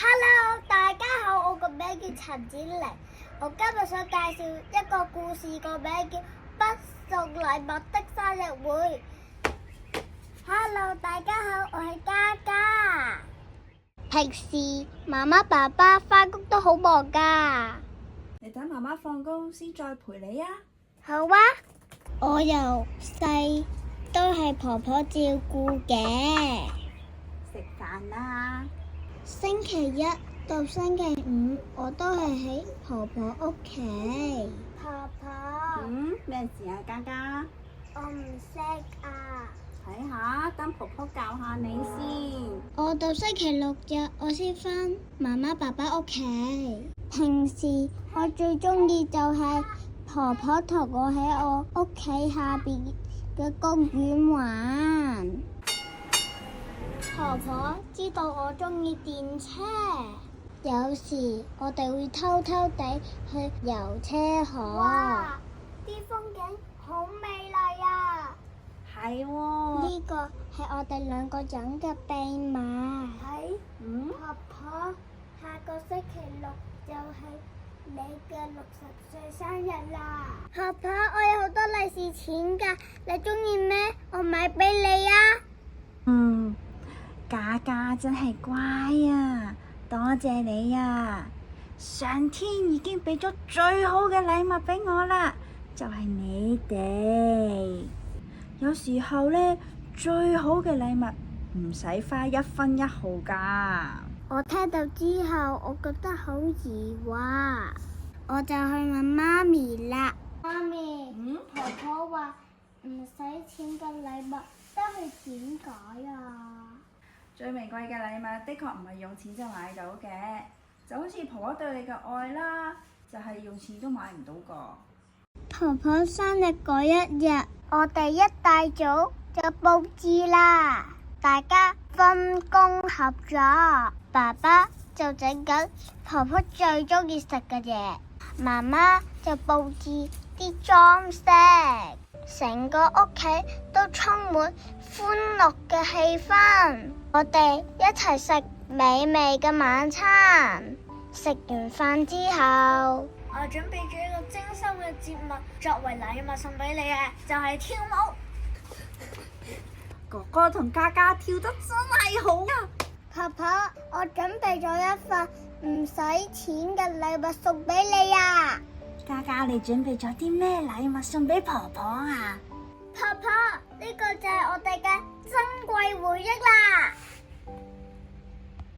Hello，大家好，我個名叫陳展玲，我今日想介紹一個故事，個名叫《不送禮物的生日會》。Hello，大家好，我係嘉嘉。平時媽媽爸爸返工都好忙㗎，你等媽媽放工先再陪你啊。好啊，我由細都係婆婆照顧嘅。食飯啦。星期一到星期五，我都係喺婆婆屋企。婆婆，咩事啊，嘉嘉？我唔識啊。睇下，等婆婆教下你先。我到星期六日我先返媽媽爸爸屋企。平時我最鍾意就係婆婆同我喺我屋企下邊嘅公園玩。婆婆知道我鍾意電車，有時我哋會偷偷地去遊車河。哇！啲風景好美麗啊！係喎。呢個係我哋兩個人嘅秘密。係。婆婆，下個星期六就係你嘅60歲生日啦。婆婆，我有好多利是錢㗎，你鍾意咩？我買俾你啊！嘉嘉真係乖啊，多謝你啊！上天已經俾咗最好嘅禮物俾我啦，就係你哋。有時候呢，最好嘅禮物唔使花1分1毫㗎。我聽到之後，我覺得好疑惑，我就去問媽咪啦。媽咪，婆婆話唔使錢嘅禮物都係點解啊？最名貴嘅禮物，的確唔係用錢就買到嘅，就好似婆婆對你嘅愛啦，就係用錢都買唔到個。婆婆生日嗰一日，我哋一大早就佈置啦，大家分工合作，爸爸就整緊婆婆最鍾意食嘅嘢，媽媽就佈置啲裝飾，成個屋企都充滿歡樂嘅氣氛。我哋一齊食美味嘅晚餐，食完飯之後，我準備咗一個精心嘅節目作為禮物送俾你嘅，就係跳舞。哥哥同嘉嘉跳得真係好啊！婆婆，我準備咗一份唔使錢嘅禮物送俾你啊！嘉嘉，你準備咗啲咩禮物送俾婆婆啊？婆婆，呢個就係我哋嘅珍貴回憶啦！